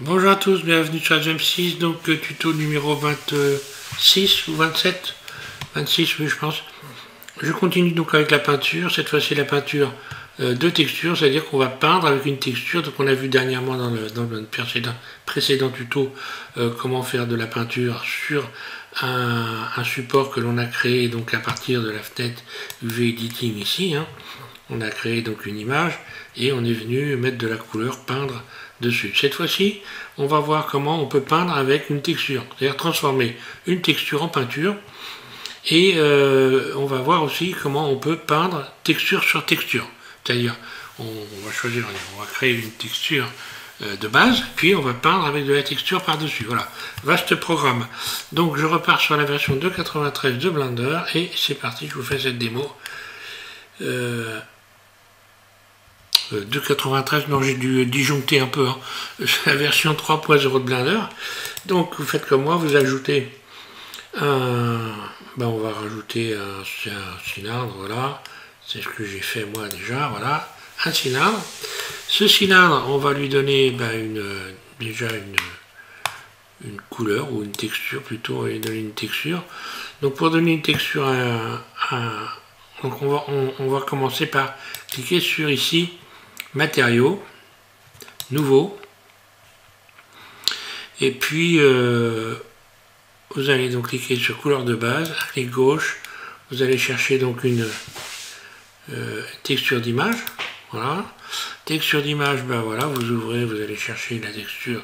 Bonjour à tous, bienvenue sur M6, donc tuto numéro 26 ou 27, 26 oui je pense. Je continue donc avec la peinture, cette fois-ci la peinture de texture, c'est-à-dire qu'on va peindre avec une texture, donc on a vu dernièrement dans le précédent tuto comment faire de la peinture sur un support que l'on a créé donc à partir de la fenêtre UV Editing ici, hein. On a créé donc une image et on est venu mettre de la couleur, peindre dessus. Cette fois-ci, on va voir comment on peut peindre avec une texture, c'est-à-dire transformer une texture en peinture. Et on va voir aussi comment on peut peindre texture sur texture. C'est-à-dire, on va choisir, on va créer une texture de base, puis on va peindre avec de la texture par-dessus. Voilà, vaste programme. Donc je repars sur la version 2.93 de Blender et c'est parti, je vous fais cette démo. 2.93, non j'ai dû disjoncter un peu, hein. La version 3.0 de Blender. Donc vous faites comme moi, vous ajoutez on va rajouter un cylindre, voilà, c'est ce que j'ai fait moi déjà, voilà, un cylindre. Ce cylindre, on va lui donner déjà une couleur, ou une texture plutôt, on va lui donner une texture. Donc pour donner une texture donc on va commencer par cliquer sur ici, matériaux, nouveau, et puis vous allez donc cliquer sur couleur de base, clic gauche, vous allez chercher donc une texture d'image, voilà, texture d'image, voilà, vous ouvrez, vous allez chercher la texture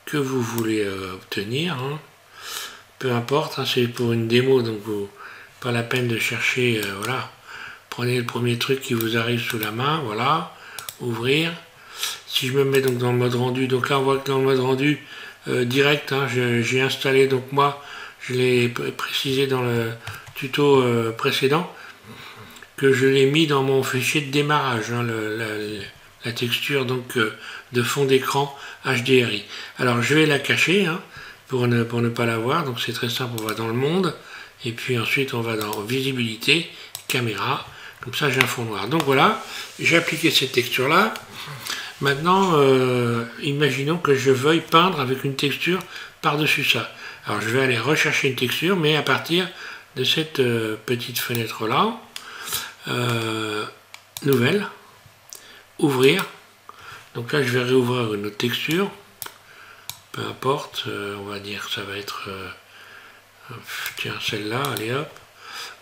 que vous voulez obtenir, hein. Peu importe, hein, c'est pour une démo, donc pas la peine de chercher, voilà, prenez le premier truc qui vous arrive sous la main, voilà, ouvrir. Si je me mets donc dans le mode rendu, donc là on voit que dans le mode rendu direct, hein, j'ai installé, donc moi je l'ai précisé dans le tuto précédent, que je l'ai mis dans mon fichier de démarrage, hein, la texture donc de fond d'écran HDRI. Alors je vais la cacher, hein, pour ne pas la voir, donc c'est très simple, on va dans le monde, et puis ensuite on va dans visibilité, caméra, comme ça j'ai un fond noir. Donc voilà, j'ai appliqué cette texture là. Maintenant, imaginons que je veuille peindre avec une texture par-dessus ça. Alors je vais aller rechercher une texture, mais à partir de cette petite fenêtre là, nouvelle, ouvrir. Donc là je vais réouvrir une autre texture, peu importe, on va dire que ça va être, tiens celle-là, allez hop,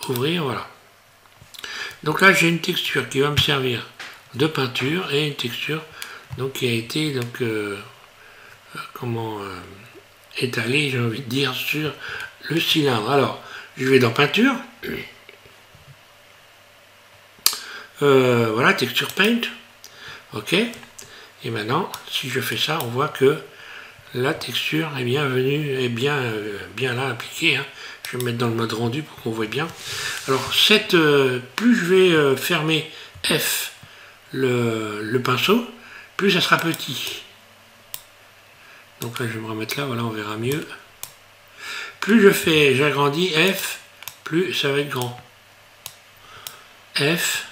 ouvrir, voilà. Donc là j'ai une texture qui va me servir de peinture et une texture donc qui a été donc étalée, j'ai envie de dire, sur le cylindre. Alors je vais dans peinture, voilà, texture paint, ok, et maintenant si je fais ça, on voit que la texture est bien venue, est bien là appliquée, hein. Je vais me mettre dans le mode rendu pour qu'on voit bien. Alors plus je vais fermer F le pinceau, plus ça sera petit. Donc là je vais me remettre là, voilà, on verra mieux. Plus j'agrandis F, plus ça va être grand. F.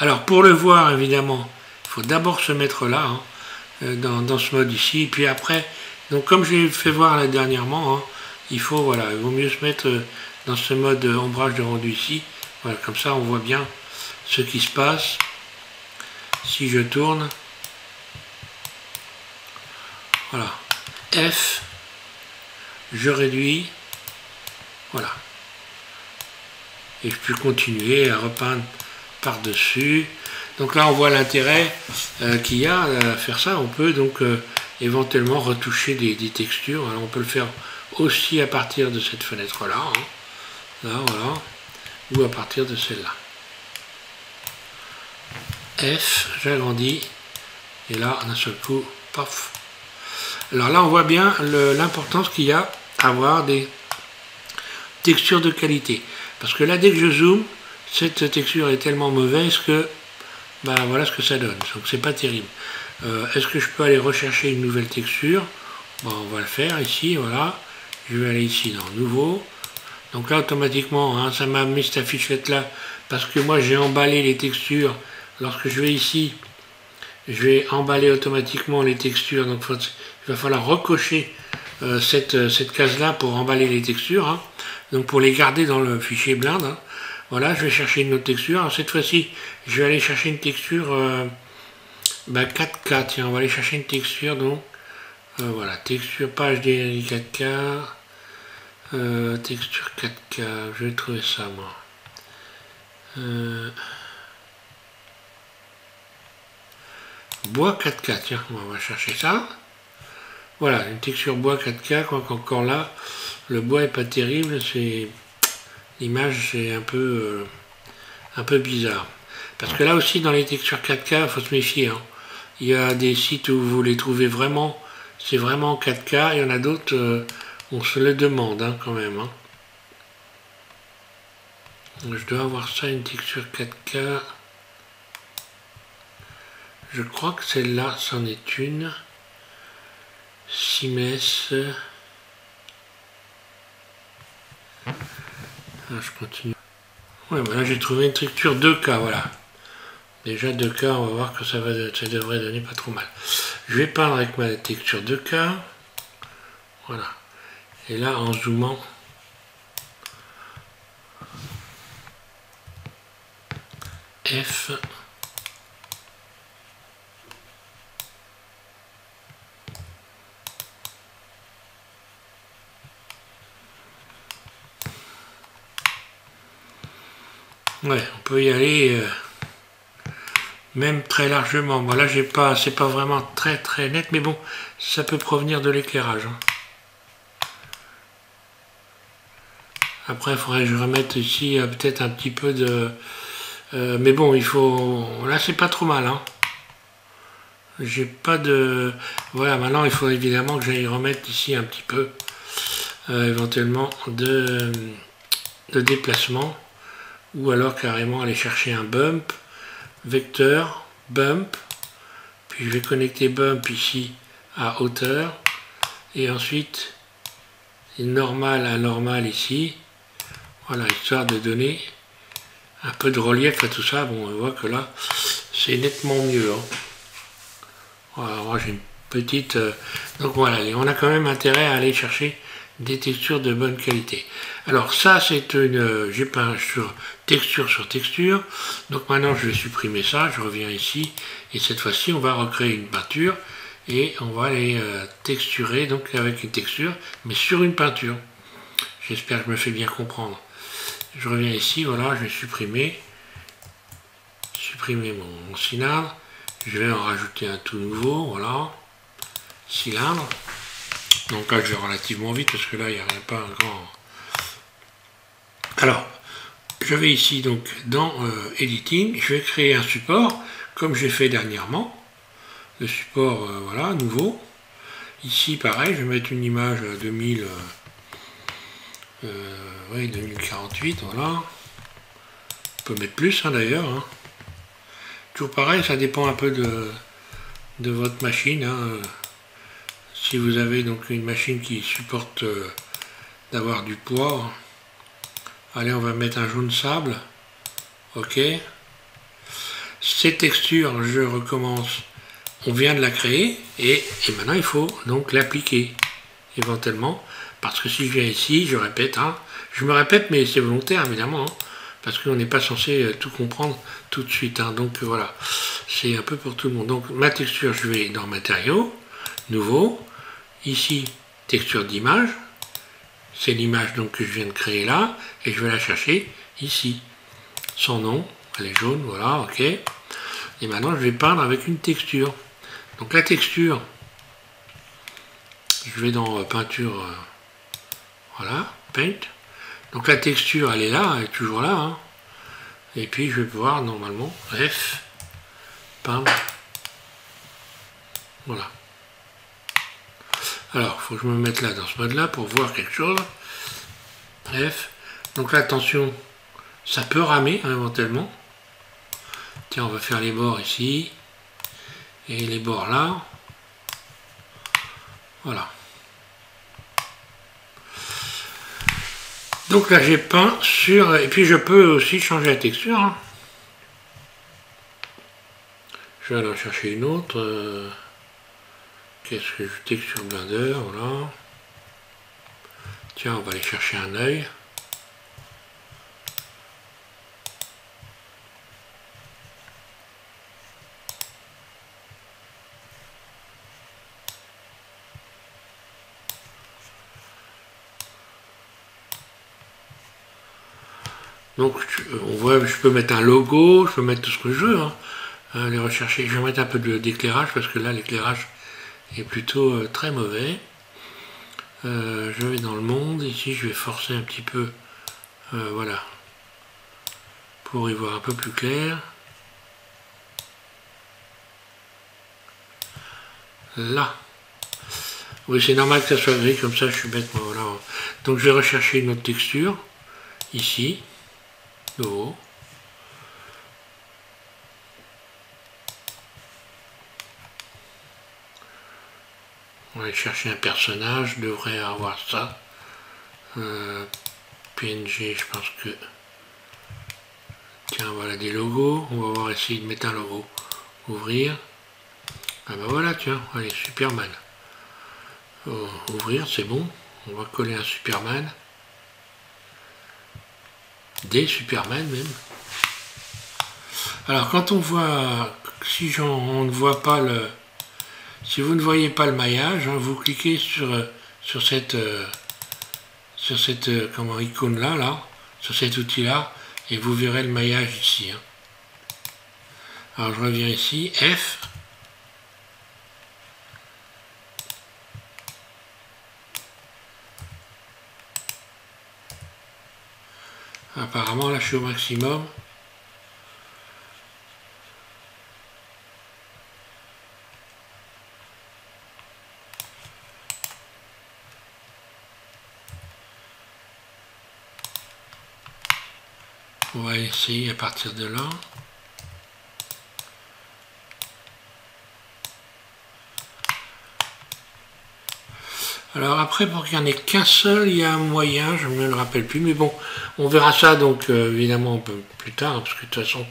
Alors pour le voir évidemment, il faut d'abord se mettre là, hein, dans ce mode ici, puis après, donc comme j'ai fait voir là dernièrement, hein, il faut, voilà, il vaut mieux se mettre dans ce mode ombrage de rendu ici. Voilà, comme ça on voit bien ce qui se passe. Si je tourne, voilà, F, je réduis, voilà. Et je peux continuer à repeindre par-dessus. Donc là on voit l'intérêt qu'il y a à faire ça. On peut donc éventuellement retoucher des textures. Alors on peut le faire aussi à partir de cette fenêtre là, hein. Là, voilà, ou à partir de celle-là. F, j'agrandis, et là, d'un seul coup, paf. Alors là, on voit bien l'importance qu'il y a à avoir des textures de qualité. Parce que là, dès que je zoome, cette texture est tellement mauvaise que, voilà ce que ça donne. Donc c'est pas terrible. Est-ce que je peux aller rechercher une nouvelle texture? On va le faire ici, voilà. Je vais aller ici dans Nouveau. Donc là, automatiquement, hein, ça m'a mis cette fichette là, parce que moi, j'ai emballé les textures. Lorsque je vais ici, je vais emballer automatiquement les textures. Donc il va falloir recocher cette case-là pour emballer les textures. Hein. Donc pour les garder dans le fichier Blend. Hein. Voilà, je vais chercher une autre texture. Alors cette fois-ci, je vais aller chercher une texture 4K. Tiens, on va aller chercher une texture. Donc voilà, texture page HDRI 4K. Texture 4K, je vais trouver ça moi. Bois 4K, tiens, on va chercher ça. Voilà, une texture bois 4K, quoique encore là, le bois est pas terrible, c'est l'image c'est un peu bizarre. Parce que là aussi dans les textures 4K, il faut se méfier. Hein. Il y a des sites où vous les trouvez vraiment, c'est vraiment 4K, il y en a d'autres, on se le demande hein, quand même. Hein. Je dois avoir ça, une texture 4K. Je crois que celle-là, c'en est une. Simes. Je continue. Ouais, voilà, j'ai trouvé une texture 2K, voilà. Déjà 2K, on va voir que ça devrait donner pas trop mal. Je vais peindre avec ma texture 2K. Voilà. Et là, en zoomant, F. Ouais, on peut y aller même très largement. Bon, là, c'est pas vraiment très net, mais bon, ça peut provenir de l'éclairage. Hein. Après, il faudrait que je remette ici peut-être un petit peu de... mais bon, il faut... Là, c'est pas trop mal. Hein. J'ai pas de... Voilà, maintenant, il faut évidemment que j'aille remettre ici un petit peu, éventuellement, de déplacement. Ou alors carrément aller chercher un bump, vecteur, bump, puis je vais connecter bump ici à hauteur, et ensuite normal à normal ici, voilà, histoire de donner un peu de relief à tout ça. Bon, on voit que là, c'est nettement mieux. Hein. Voilà, moi j'ai une petite... donc voilà, et on a quand même intérêt à aller chercher des textures de bonne qualité. Alors ça c'est une... j'ai peint sur texture. Donc maintenant je vais supprimer ça, je reviens ici, et cette fois-ci on va recréer une peinture, et on va aller texturer, donc avec une texture, mais sur une peinture. J'espère que je me fais bien comprendre. Je reviens ici, voilà, je vais supprimer mon cylindre, je vais en rajouter un tout nouveau, voilà, cylindre. Donc là je vais relativement vite parce que là il n'y a pas un grand... Alors, je vais ici donc dans Editing, je vais créer un support comme j'ai fait dernièrement. Le support, voilà, nouveau. Ici pareil, je vais mettre une image 2048, voilà. On peut mettre plus hein, d'ailleurs. Hein. Toujours pareil, ça dépend un peu de votre machine. Hein. Si vous avez donc une machine qui supporte d'avoir du poids, allez, on va mettre un jaune sable. Ok. Cette texture, je recommence. On vient de la créer et maintenant il faut donc l'appliquer éventuellement. Parce que si je viens ici, je répète, hein, je me répète, mais c'est volontaire évidemment, hein, parce qu'on n'est pas censé tout comprendre tout de suite. Hein, donc voilà, c'est un peu pour tout le monde. Donc ma texture, je vais dans matériaux, nouveau. Ici, texture d'image, c'est l'image donc que je viens de créer là, et je vais la chercher ici. Son nom, elle est jaune, voilà, ok. Et maintenant, je vais peindre avec une texture. Donc la texture, je vais dans peinture, voilà, paint. Donc la texture, elle est là, elle est toujours là. Hein. Et puis je vais pouvoir normalement, F, peindre, voilà. Alors, il faut que je me mette là, dans ce mode-là, pour voir quelque chose. F. Donc là, attention, ça peut ramer, hein, éventuellement. Tiens, on va faire les bords ici. Et les bords là. Voilà. Donc là, j'ai peint sur... Et puis, je peux aussi changer la texture. Hein. Je vais aller en chercher une autre. Qu'est-ce que je texture Blender, voilà. Tiens, on va aller chercher un œil. Donc on voit, je peux mettre un logo, je peux mettre tout ce que je veux, hein. Les rechercher. Je vais mettre un peu d'éclairage parce que là l'éclairage est plutôt très mauvais. Je vais dans le monde, ici je vais forcer un petit peu, voilà, pour y voir un peu plus clair. Là. Oui, c'est normal que ça soit gris, comme ça je suis bête, moi, voilà. Donc je vais rechercher une autre texture, ici, nouveau. On va aller chercher un personnage, je devrais avoir ça. PNG, je pense que... Tiens, voilà des logos, on va voir essayer de mettre un logo. Ouvrir. Ah bah voilà, tiens, allez, Superman. Ouvrir, c'est bon. On va coller un Superman. Des Superman même. Alors quand on voit, si on ne voit pas le... Si vous ne voyez pas le maillage, hein, vous cliquez sur cette comment, icône là, sur cet outil là, et vous verrez le maillage ici. Hein. Alors je reviens ici, F. Apparemment là je suis au maximum. On va essayer à partir de là. Alors après, pour qu'il n'y en ait qu'un seul, il y a un moyen, je ne me le rappelle plus, mais bon, on verra ça donc évidemment un peu plus tard, hein, parce que de toute façon,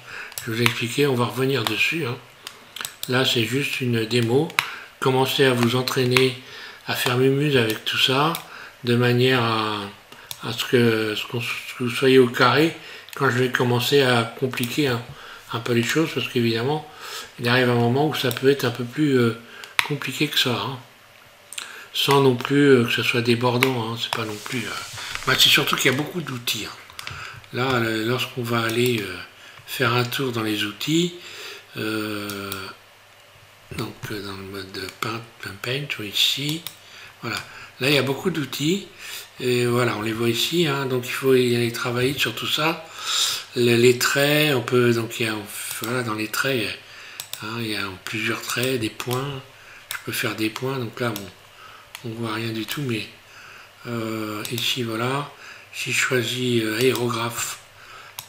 je vous ai expliqué, on va revenir dessus. Hein. Là, c'est juste une démo. Commencez à vous entraîner à faire mumuse avec tout ça, de manière à ce que vous soyez au carré quand je vais commencer à compliquer un peu les choses, parce qu'évidemment, il arrive un moment où ça peut être un peu plus compliqué que ça. Hein. Sans non plus que ce soit débordant, hein, c'est pas non plus... Bah, c'est surtout qu'il y a beaucoup d'outils. Hein. Là, lorsqu'on va aller faire un tour dans les outils, donc dans le mode de Paint, ici, voilà. Là, il y a beaucoup d'outils, et voilà, on les voit ici, hein, donc il faut y aller travailler sur tout ça. Les traits, on peut, donc il y a, voilà, dans les traits, il y a plusieurs traits, des points, je peux faire des points, donc là, bon, on voit rien du tout, mais ici voilà, si je choisis aérographe,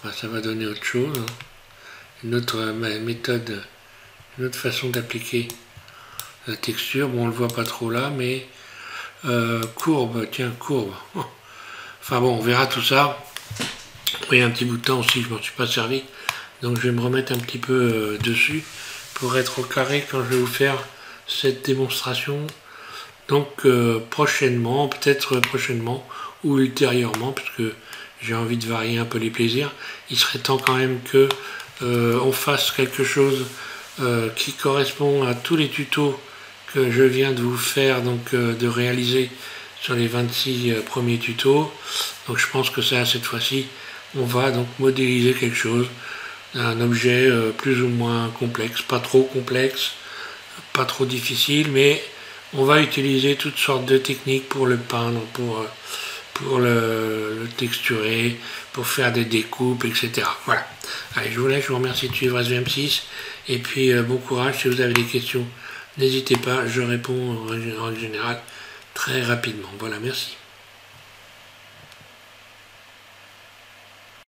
ben, ça va donner autre chose, hein. Une autre méthode, une autre façon d'appliquer la texture. Bon, on le voit pas trop là, mais courbe, tiens, courbe. Enfin bon, on verra tout ça. Il y a un petit bout de temps aussi, je m'en suis pas servi, donc je vais me remettre un petit peu dessus pour être au carré quand je vais vous faire cette démonstration. Donc prochainement, peut-être prochainement ou ultérieurement, puisque j'ai envie de varier un peu les plaisirs, il serait temps quand même que on fasse quelque chose qui correspond à tous les tutos que je viens de vous faire, donc de réaliser sur les 26 premiers tutos. Donc je pense que ça, cette fois-ci, on va donc modéliser quelque chose, un objet plus ou moins complexe, pas trop complexe, pas trop difficile, mais on va utiliser toutes sortes de techniques pour le peindre, pour le texturer, pour faire des découpes, etc. Voilà. Allez, je vous laisse, je vous remercie de suivre SVM6, et puis bon courage, si vous avez des questions, n'hésitez pas, je réponds en général très rapidement. Voilà, merci.